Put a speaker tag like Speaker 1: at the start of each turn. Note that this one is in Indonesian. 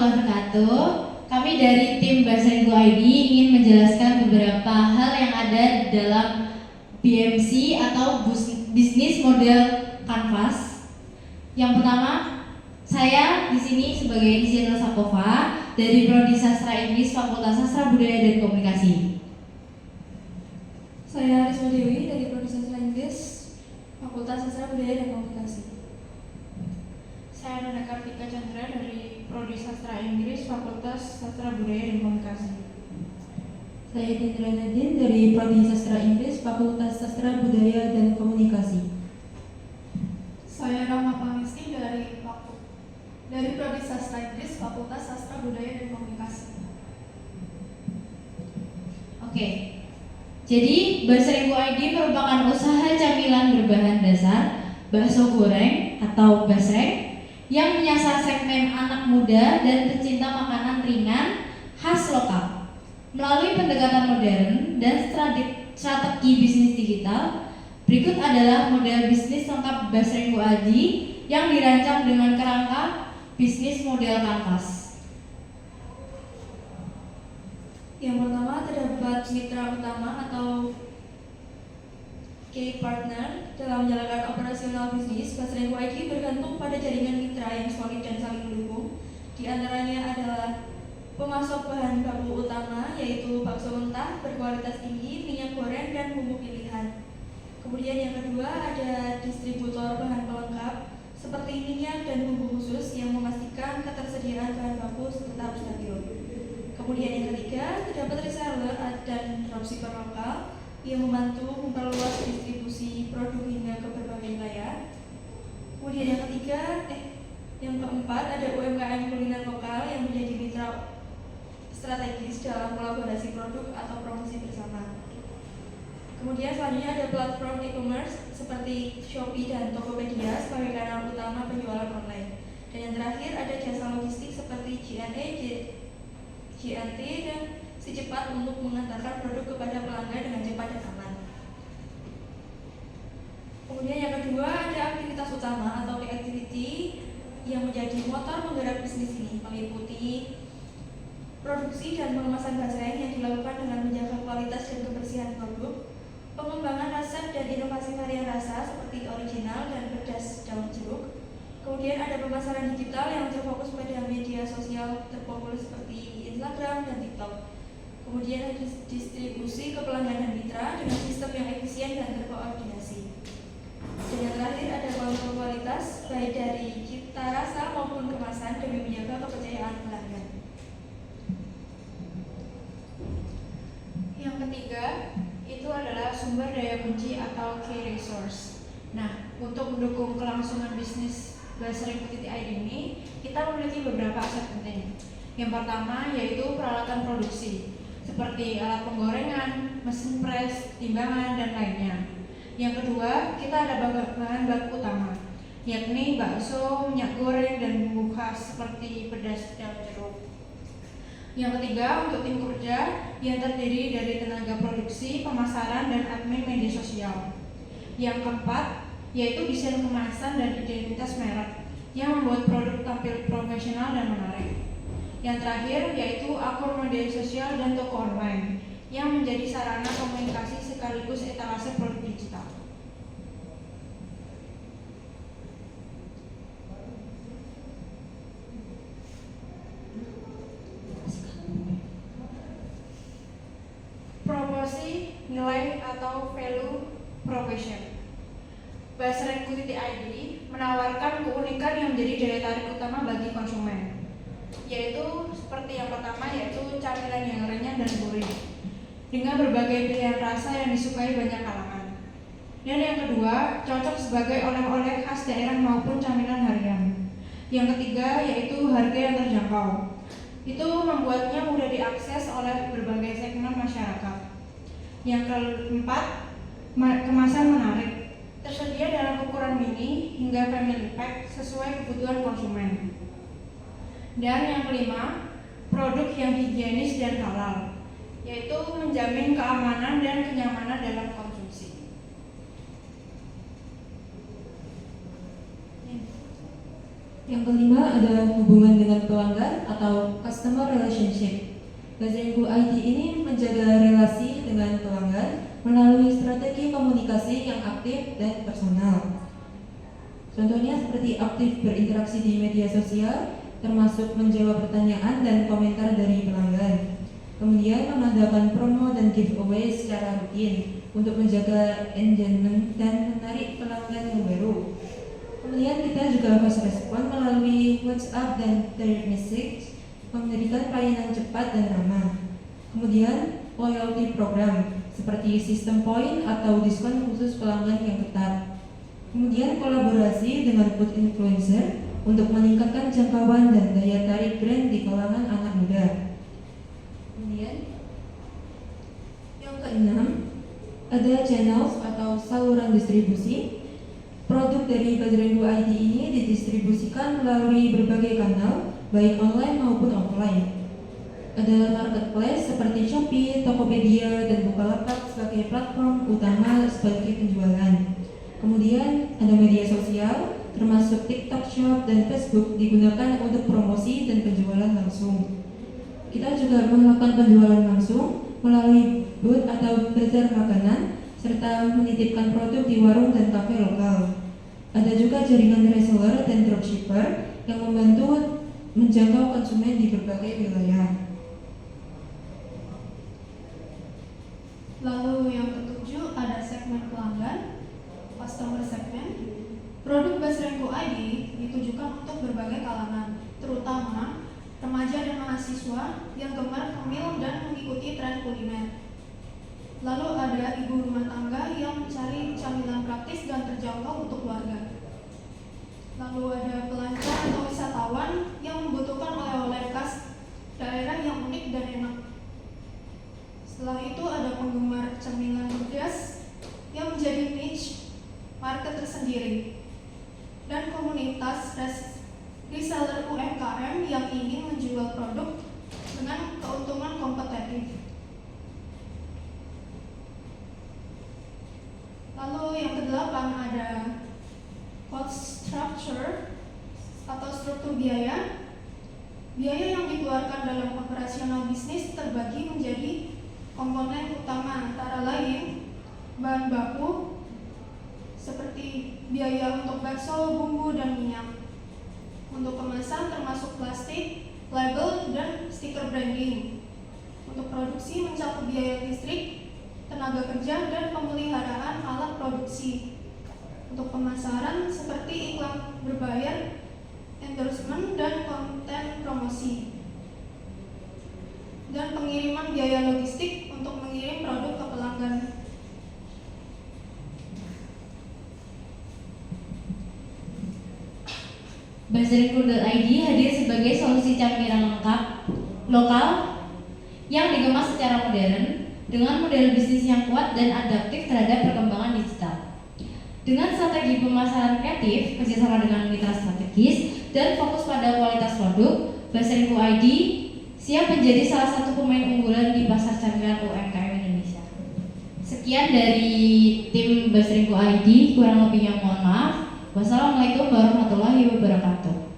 Speaker 1: warahmatullahi wabarakatuh. Kami dari tim Bahasa Ibu ID ingin menjelaskan beberapa hal yang ada dalam BMC atau Business Model Canvas. Yang pertama, saya di sini sebagai desainer Sakova dari Prodi Sastra Inggris Fakultas Sastra Budaya dan Komunikasi.
Speaker 2: Saya Risma Dewi dari Prodi Sastra Inggris Fakultas Sastra Budaya dan Komunikasi.
Speaker 3: Saya Nanda Kartika Chandra dari Prodi Sastra Inggris Fakultas Sastra Budaya dan Komunikasi.
Speaker 4: Saya Dindra Nadine dari Prodi Sastra Inggris Fakultas Sastra Budaya dan Komunikasi.
Speaker 5: Saya Rama Pangesti dari Prodi Sastra Inggris Fakultas Sastra Budaya dan Komunikasi.
Speaker 1: Oke. Jadi, Bahasa Ibu ID merupakan usaha camilan berbahan dasar bakso goreng atau basreng yang menyasar segmen anak muda dan pecinta makanan ringan khas lokal. Melalui pendekatan modern dan strategi bisnis digital, berikut adalah model bisnis lengkap Bahasa Ibu ID yang dirancang dengan kerangka bisnis model kanvas.
Speaker 2: Yang pertama terdapat mitra utama atau key partner dalam menjalankan operasional bisnis. Bahasa Ibu ID bergantung pada jaringan mitra yang solid dan saling mendukung. Di antaranya adalah pemasok bahan baku utama yaitu bakso mentah berkualitas tinggi, minyak goreng, dan bumbu pilihan. Kemudian yang kedua ada distributor bahan pelengkap seperti minyak dan bumbu khusus yang memastikan ketersediaan bahan baku tetap stabil. Kemudian yang ketiga terdapat reseller dan dropshipper lokal yang membantu memperluas distribusi produk hingga ke berbagai wilayah. Kemudian yang keempat ada UMKM kuliner lokal yang menjadi mitra strategis dalam kolaborasi produk atau promosi bersama. Kemudian selanjutnya ada platform e-commerce seperti Shopee dan Tokopedia sebagai kanal utama penjualan online. Dan yang terakhir ada jasa logistik seperti JNE, JNT, dan Si Cepat untuk mengantarkan produk kepada pelanggan dengan cepat dan aman. Kemudian yang kedua ada aktivitas utama atau key activity yang menjadi motor penggerak bisnis ini, meliputi produksi dan pengemasan basreng yang dilakukan dengan menjaga kualitas dan kebersihan produk, pengembangan resep dan inovasi varian rasa seperti original dan pedas daun jeruk. Kemudian ada pemasaran digital yang terfokus pada media sosial terpopuler seperti Instagram dan TikTok. Kemudian ada distribusi ke pelanggan dan mitra dengan sistem yang efisien dan terkoordinasi. Dan yang terakhir ada kontrol kualitas baik dari cita rasa maupun kemasan demi menjaga kepercayaan pelanggan.
Speaker 3: Yang ketiga itu adalah sumber daya kunci atau key resource. Nah, untuk mendukung kelangsungan bisnis Bahasa Ibu ID ini, kita memiliki beberapa aset penting. Yang pertama yaitu peralatan produksi seperti alat penggorengan, mesin pres, timbangan, dan lainnya. Yang kedua, kita ada bahan baku utama, yakni bakso, minyak goreng, dan bumbu khas seperti pedas daun jeruk. Yang ketiga, untuk tim kerja yang terdiri dari tenaga produksi, pemasaran, dan admin media sosial. Yang keempat, yaitu desain kemasan dan identitas merek yang membuat produk tampil profesional dan menarik. Yang terakhir yaitu akun media sosial dan toko online yang menjadi sarana komunikasi sekaligus etalase produk digital. Promosi nilai atau value proposition. Bahasa Ibu ID menawarkan keunikan yang menjadi daya tarik utama bagi konsumen, yaitu seperti yang pertama yaitu camilan yang renyah dan gurih dengan berbagai pilihan rasa yang disukai banyak kalangan. Dan yang kedua, cocok sebagai oleh-oleh khas daerah maupun camilan harian. Yang ketiga yaitu harga yang terjangkau. Itu membuatnya mudah diakses oleh berbagai segmen masyarakat. Yang keempat, kemasan menarik. Tersedia dalam ukuran mini hingga family pack sesuai kebutuhan konsumen. Dan yang kelima, produk yang higienis dan halal, yaitu menjamin keamanan dan kenyamanan dalam konsumsi.
Speaker 4: Yang kelima ada hubungan dengan pelanggan atau customer relationship. Bahasa ID ini menjaga relasi dengan pelanggan melalui strategi komunikasi yang aktif dan personal. Contohnya seperti aktif berinteraksi di media sosial, termasuk menjawab pertanyaan dan komentar dari pelanggan. Kemudian mengadakan promo dan giveaway secara rutin untuk menjaga engagement dan menarik pelanggan yang baru. Kemudian kita juga fast respon melalui WhatsApp dan direct message, memberikan pelayanan cepat dan ramah. Kemudian loyalty program seperti sistem poin atau diskon khusus pelanggan yang ketat. Kemudian kolaborasi dengan food influencer untuk meningkatkan jangkauan dan daya tarik brand di kalangan anak muda. Kemudian yang keenam ada channels atau saluran distribusi. Produk dari Bajrengku ID ini didistribusikan melalui berbagai kanal, baik online maupun offline. Ada marketplace seperti Shopee, Tokopedia, dan Bukalapak sebagai platform utama sebagai penjualan. Kemudian ada media sosial, termasuk TikTok Shop dan Facebook digunakan untuk promosi dan penjualan langsung. Kita juga melakukan penjualan langsung melalui booth atau bazar makanan, serta menitipkan produk di warung dan kafe lokal. Ada juga jaringan reseller dan dropshipper yang membantu menjangkau konsumen di berbagai wilayah.
Speaker 5: Lalu yang ketujuh ada segmen pelanggan, customer segment. Produk Bajrengku ID ditujukan untuk berbagai kalangan, terutama remaja dan mahasiswa yang gemar ngemil dan mengikuti tren kuliner. Lalu ada ibu rumah tangga yang mencari camilan praktis dan terjangkau untuk keluarga. Lalu ada pelancong atau wisatawan yang membutuhkan oleh-oleh khas daerah yang unik dan enak. Setelah itu ada penggemar camilan pedas yang menjadi niche market tersendiri. Dan komunitas reseller UMKM yang ingin menjual produk dengan keuntungan kompetitif. Lalu yang kedelapan ada cost structure atau struktur biaya. Biaya yang dikeluarkan dalam operasional bisnis terbagi menjadi komponen utama, antara lain bahan baku seperti biaya untuk bakso, bumbu, dan minyak. Untuk kemasan termasuk plastik, label, dan stiker branding. Untuk produksi mencakup biaya listrik, tenaga kerja, dan pemeliharaan alat produksi. Untuk pemasaran seperti iklan berbayar, endorsement, dan konten promosi. Dan pengiriman biaya logistik untuk mengirim produk ke pelanggan.
Speaker 1: Bajrengku.id hadir sebagai solusi camilan lengkap lokal yang dikemas secara modern dengan model bisnis yang kuat dan adaptif terhadap perkembangan digital. Dengan strategi pemasaran kreatif, kerjasama dengan mitra strategis, dan fokus pada kualitas produk, Bajrengku ID siap menjadi salah satu pemain unggulan di pasar camilan UMKM Indonesia. Sekian dari tim Bajrengku ID, kurang lebihnya mohon maaf. Wassalamualaikum warahmatullahi wabarakatuh.